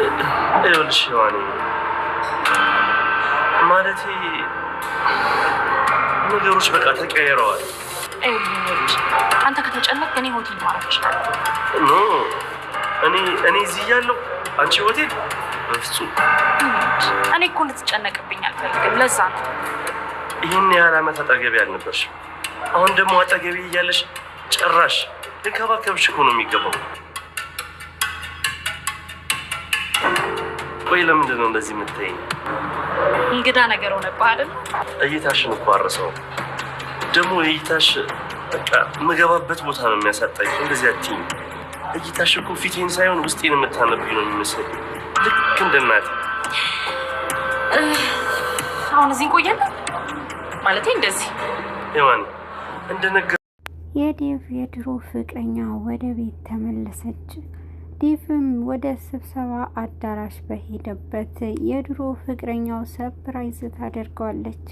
ይኸውልሽ ሔዋኔ ማለቴ ነገሮች በቃ ተቀያይረዋል። አንተ ከተጨነቅ እኔ ሆቴል ማረች ኖ እኔ እዚህ እያለሁ አንቺ ሆቴል በፍጹም። እኔ እኮ እንድትጨነቅብኝ አልፈልግም። ለዛ ነው ይህን ያህል ዓመት አጠገቤ አልነበርሽ። አሁን ደግሞ አጠገቤ እያለሽ ጭራሽ ልንከባከብሽ እኮ ነው የሚገባው። ቆይ ለምንድን ነው እንደዚህ የምትይኝ? እንግዳ ነገር ሆነብህ አይደል? እይታሽን እኮ አረሰው። ደግሞ እይታሽ በቃ የምገባበት ቦታ ነው የሚያሳጣኝ። እንደዚህ አትይኝ። እይታሽ እኮ ፊቴን ሳይሆን ውስጤን የምታነብኝ ነው የሚመስል፣ ልክ እንደ እናቴ። አሁን እዚህ እንቆያለን ማለቴ እንደዚህ ሔዋን እንደነገ የዴቭ የድሮ ፍቅረኛ ወደ ቤት ተመለሰች። ዴቭም ወደ ስብሰባ አዳራሽ በሄደበት የድሮ ፍቅረኛው ሰርፕራይዝ ታደርገዋለች።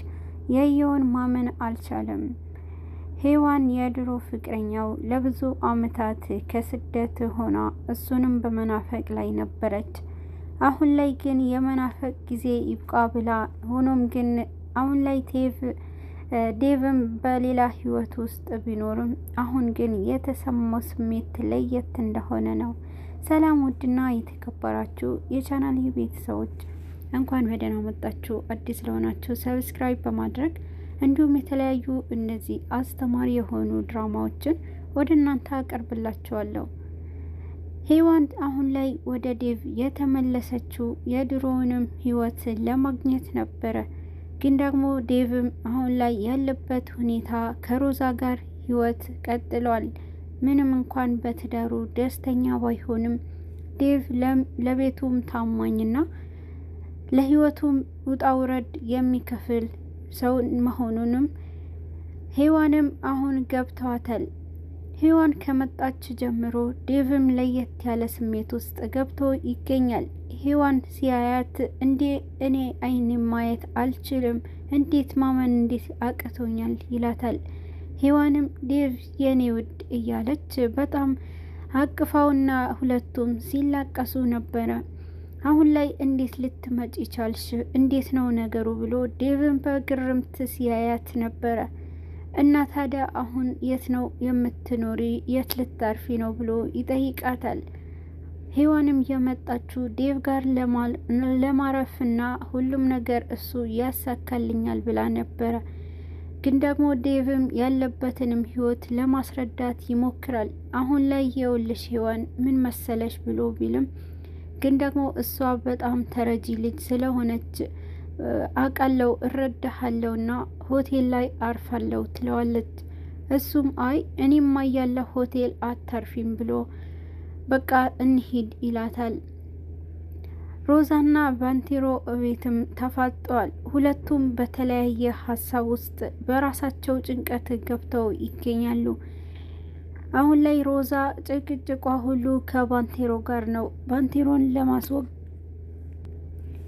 ያየውን ማመን አልቻለም። ሔዋን የድሮ ፍቅረኛው ለብዙ ዓመታት ከስደት ሆና እሱንም በመናፈቅ ላይ ነበረች። አሁን ላይ ግን የመናፈቅ ጊዜ ይብቃ ብላ ሆኖም ግን አሁን ላይ ዴቭም በሌላ ህይወት ውስጥ ቢኖርም አሁን ግን የተሰማው ስሜት ለየት እንደሆነ ነው። ሰላም ውድና የተከበራችሁ የቻናል ቤተሰቦች እንኳን በደህና መጣችሁ። አዲስ ለሆናችሁ ሰብስክራይብ በማድረግ እንዲሁም የተለያዩ እነዚህ አስተማሪ የሆኑ ድራማዎችን ወደ እናንተ አቀርብላችኋለሁ። ሔዋን አሁን ላይ ወደ ዴቭ የተመለሰችው የድሮውንም ህይወት ለማግኘት ነበረ። ግን ደግሞ ዴቭም አሁን ላይ ያለበት ሁኔታ ከሮዛ ጋር ህይወት ቀጥሏል። ምንም እንኳን በትዳሩ ደስተኛ ባይሆንም ዴቭ ለቤቱም ታማኝና ለህይወቱም ውጣ ውረድ የሚከፍል ሰው መሆኑንም ሔዋንም አሁን ገብተዋታል። ሔዋን ከመጣች ጀምሮ ዴቭም ለየት ያለ ስሜት ውስጥ ገብቶ ይገኛል። ሔዋን ሲያያት እንዴ እኔ አይኔ ማየት አልችልም፣ እንዴት ማመን እንዴት አቅቶኛል ይላታል። ሔዋንም ዴቭ የኔ ውድ እያለች በጣም አቅፋውና ሁለቱም ሲላቀሱ ነበረ። አሁን ላይ እንዴት ልትመጪ ቻልሽ? እንዴት ነው ነገሩ ብሎ ዴቭን በግርምት ሲያያት ነበረ። እና ታዲያ አሁን የት ነው የምትኖሪ? የት ልታርፊ ነው ብሎ ይጠይቃታል። ሔዋንም የመጣችው ዴቭ ጋር ለማረፍና ሁሉም ነገር እሱ ያሳካልኛል ብላ ነበረ። ግን ደግሞ ዴቭም ያለበትንም ህይወት ለማስረዳት ይሞክራል። አሁን ላይ የውልሽ ሔዋን ምን መሰለሽ ብሎ ቢልም ግን ደግሞ እሷ በጣም ተረጂ ልጅ ስለሆነች አቃለው እረዳሃለውና ሆቴል ላይ አርፋለሁ ትለዋለች። እሱም አይ እኔማ ያለ ሆቴል አታርፊም ብሎ በቃ እንሂድ ይላታል። ሮዛና ባንቴሮ ቤትም ተፋጠዋል። ሁለቱም በተለያየ ሀሳብ ውስጥ በራሳቸው ጭንቀት ገብተው ይገኛሉ። አሁን ላይ ሮዛ ጭቅጭቋ ሁሉ ከባንቴሮ ጋር ነው።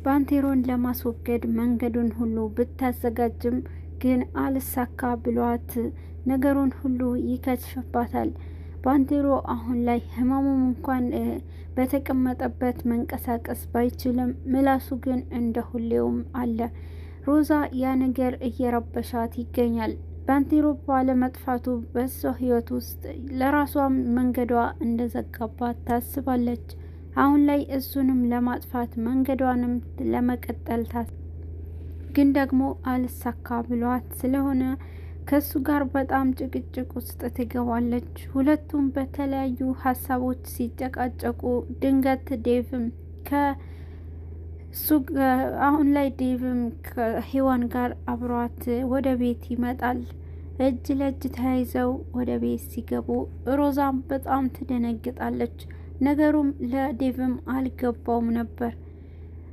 ባንቴሮን ለማስወገድ መንገዱን ሁሉ ብታዘጋጅም ግን አልሳካ ብሏት ነገሩን ሁሉ ይከሽፍባታል። ባንቴሮ አሁን ላይ ህመሙም እንኳን በተቀመጠበት መንቀሳቀስ ባይችልም ምላሱ ግን እንደ ሁሌውም አለ። ሮዛ ያ ነገር እየረበሻት ይገኛል። ባንቴሮ ባለመጥፋቱ በሷ ህይወት ውስጥ ለራሷም መንገዷ እንደዘጋባት ታስባለች። አሁን ላይ እሱንም ለማጥፋት መንገዷንም ለመቀጠል ግን ደግሞ አልሳካ ብሏት ስለሆነ ከሱ ጋር በጣም ጭቅጭቅ ውስጥ ትገባለች። ሁለቱም በተለያዩ ሀሳቦች ሲጨቃጨቁ ድንገት ዴቭም አሁን ላይ ዴቭም ከሔዋን ጋር አብሯት ወደ ቤት ይመጣል። እጅ ለእጅ ተያይዘው ወደ ቤት ሲገቡ ሮዛም በጣም ትደነግጣለች። ነገሩም ለዴቭም አልገባውም ነበር።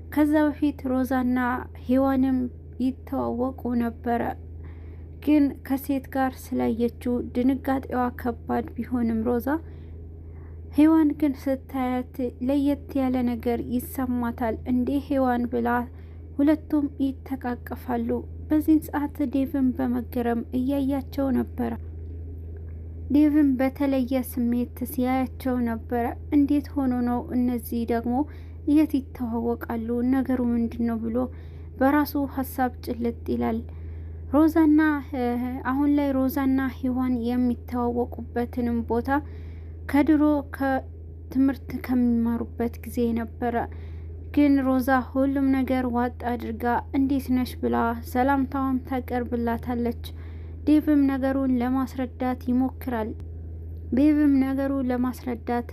ከዛ በፊት ሮዛና ሔዋንም ይተዋወቁ ነበረ። ግን ከሴት ጋር ስላየችው ድንጋጤዋ ከባድ ቢሆንም ሮዛ ሔዋን ግን ስታያት ለየት ያለ ነገር ይሰማታል። እንዴ ሔዋን ብላ ሁለቱም ይተቃቀፋሉ። በዚህን ሰዓት ዴቭን በመገረም እያያቸው ነበረ። ዴቭን በተለየ ስሜት ሲያያቸው ነበረ። እንዴት ሆኖ ነው እነዚህ ደግሞ የት ይተዋወቃሉ? ነገሩ ምንድነው ብሎ በራሱ ሀሳብ ጭልጥ ይላል። ሮዛና አሁን ላይ ሮዛና ሔዋን የሚተዋወቁበትንም ቦታ ከድሮ ከትምህርት ከሚማሩበት ጊዜ ነበረ። ግን ሮዛ ሁሉም ነገር ዋጥ አድርጋ እንዴት ነሽ ብላ ሰላምታዋን ታቀርብላታለች። ዴቭም ነገሩን ለማስረዳት ይሞክራል። ዴቭም ነገሩን ለማስረዳት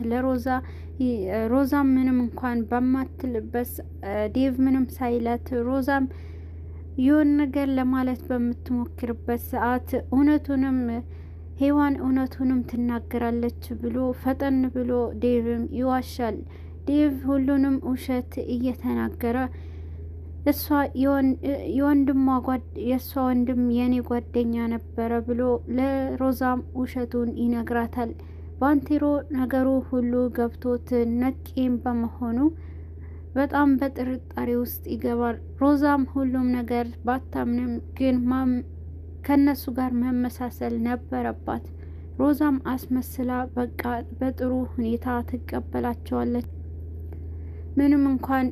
ሮዛም ምንም እንኳን በማትልበት ዴቭ ምንም ሳይላት ሮዛም የሆነ ነገር ለማለት በምትሞክርበት ሰዓት ሔዋን እውነቱንም ትናገራለች ብሎ ፈጠን ብሎ ዴቭም ይዋሻል። ዴቭ ሁሉንም ውሸት እየተናገረ የእሷ ወንድም የኔ ጓደኛ ነበረ ብሎ ለሮዛም ውሸቱን ይነግራታል። ባንቴሮ ነገሩ ሁሉ ገብቶት ነቄም በመሆኑ በጣም በጥርጣሬ ውስጥ ይገባል። ሮዛም ሁሉም ነገር ባታምንም ግን ከነሱ ጋር መመሳሰል ነበረባት። ሮዛም አስመስላ በቃ በጥሩ ሁኔታ ትቀበላቸዋለች። ምንም እንኳን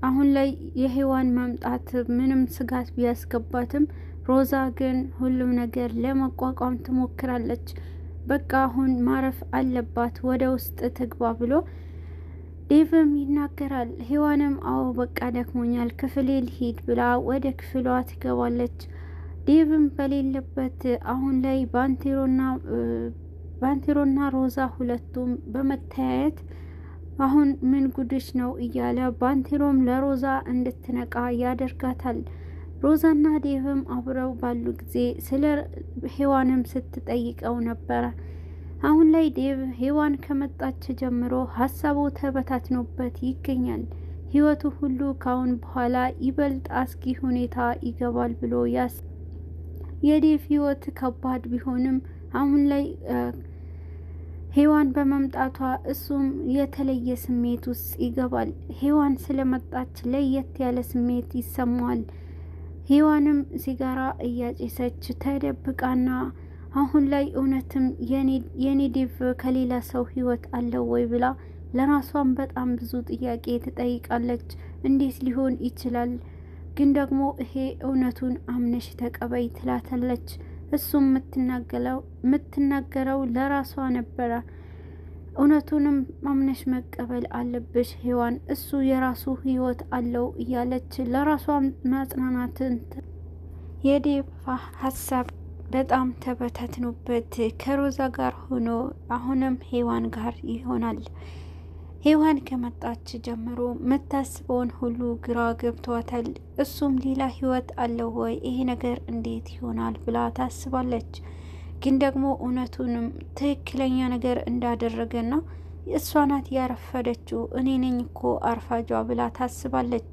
አሁን ላይ የሔዋን መምጣት ምንም ስጋት ቢያስገባትም ሮዛ ግን ሁሉም ነገር ለመቋቋም ትሞክራለች። በቃ አሁን ማረፍ አለባት፣ ወደ ውስጥ ትግባ ብሎ ዴቭም ይናገራል። ሔዋንም አዎ በቃ ደክሞኛል ክፍሌ ልሂድ ብላ ወደ ክፍሏ ትገባለች። ዴቭም በሌለበት አሁን ላይ ባንቴሮና ሮዛ ሁለቱም በመተያየት አሁን ምን ጉድሽ ነው እያለ ባንቴሮም ለሮዛ እንድትነቃ ያደርጋታል። ሮዛና ዴቭም አብረው ባሉ ጊዜ ስለ ሔዋንም ስትጠይቀው ነበረ። አሁን ላይ ዴቭ ሔዋን ከመጣች ጀምሮ ሀሳቡ ተበታትኖበት ይገኛል። ህይወቱ ሁሉ ካሁን በኋላ ይበልጥ አስጊ ሁኔታ ይገባል ብሎ የዴቭ ህይወት ከባድ ቢሆንም አሁን ላይ ሔዋን በመምጣቷ እሱም የተለየ ስሜት ውስጥ ይገባል። ሔዋን ስለመጣች ለየት ያለ ስሜት ይሰማዋል። ሔዋንም ሲጋራ እያጨሰች ተደብቃና አሁን ላይ እውነትም የኔ ዴቭ ከሌላ ሰው ህይወት አለው ወይ ብላ ለራሷም በጣም ብዙ ጥያቄ ትጠይቃለች። እንዴት ሊሆን ይችላል? ግን ደግሞ ይሄ እውነቱን አምነሽ ተቀበይ ትላታለች። እሱም የምትናገረው ለራሷ ነበረ። እውነቱንም አምነሽ መቀበል አለብሽ ሔዋን፣ እሱ የራሱ ህይወት አለው እያለች ለራሷ ማጽናናትን የዴቭ ሀሳብ በጣም ተበታትኖበት ከሮዛ ጋር ሆኖ አሁንም ሔዋን ጋር ይሆናል። ሔዋን ከመጣች ጀምሮ የምታስበውን ሁሉ ግራ ገብቷታል። እሱም ሌላ ህይወት አለው ወይ ይሄ ነገር እንዴት ይሆናል ብላ ታስባለች። ግን ደግሞ እውነቱንም ትክክለኛ ነገር እንዳደረገና እሷ ናት ያረፈደችው እኔ ነኝ እኮ አርፋጇ ብላ ታስባለች።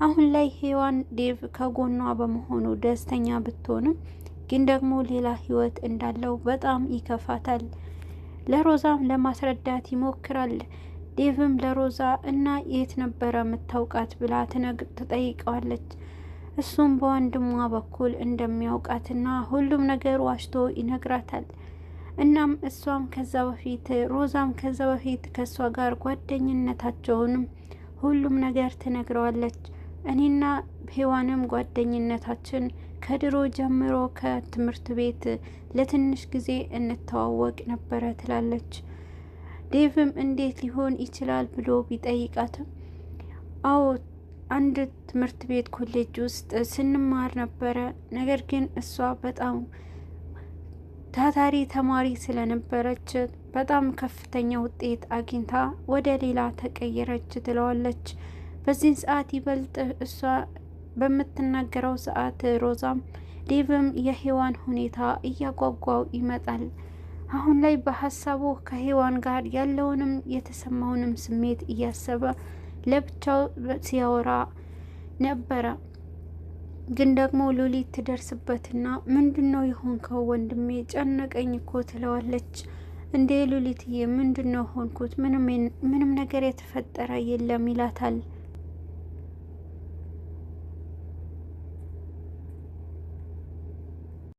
አሁን ላይ ሔዋን ዴቭ ከጎኗ በመሆኑ ደስተኛ ብትሆንም ግን ደግሞ ሌላ ህይወት እንዳለው በጣም ይከፋታል። ለሮዛም ለማስረዳት ይሞክራል። ዴቭም ለሮዛ እና የት ነበረ የምታውቃት ብላ ትጠይቀዋለች። እሱም በወንድሟ በኩል እንደሚያውቃትና ሁሉም ነገር ዋሽቶ ይነግራታል። እናም እሷም ሮዛም ከዛ በፊት ከእሷ ጋር ጓደኝነታቸውንም ሁሉም ነገር ትነግረዋለች። እኔና ሔዋንም ጓደኝነታችን ከድሮ ጀምሮ ከትምህርት ቤት ለትንሽ ጊዜ እንተዋወቅ ነበረ ትላለች። ዴቭም እንዴት ሊሆን ይችላል ብሎ ቢጠይቃትም አዎ አንድ ትምህርት ቤት ኮሌጅ ውስጥ ስንማር ነበረ። ነገር ግን እሷ በጣም ታታሪ ተማሪ ስለነበረች በጣም ከፍተኛ ውጤት አግኝታ ወደ ሌላ ተቀየረች ትለዋለች። በዚህን ሰዓት ይበልጥ እሷ በምትናገረው ሰዓት ሮዛም ዴቭም የሔዋን ሁኔታ እያጓጓው ይመጣል። አሁን ላይ በሀሳቡ ከሔዋን ጋር ያለውንም የተሰማውንም ስሜት እያሰበ ለብቻው ሲያወራ ነበረ። ግን ደግሞ ሉሊት ትደርስበትና ምንድነው የሆንከው ወንድሜ? ጨነቀኝ እኮ ትለዋለች። እንዴ ሉሊትዬ ምንድነው ሆንኩት? ምንም ነገር የተፈጠረ የለም ይላታል።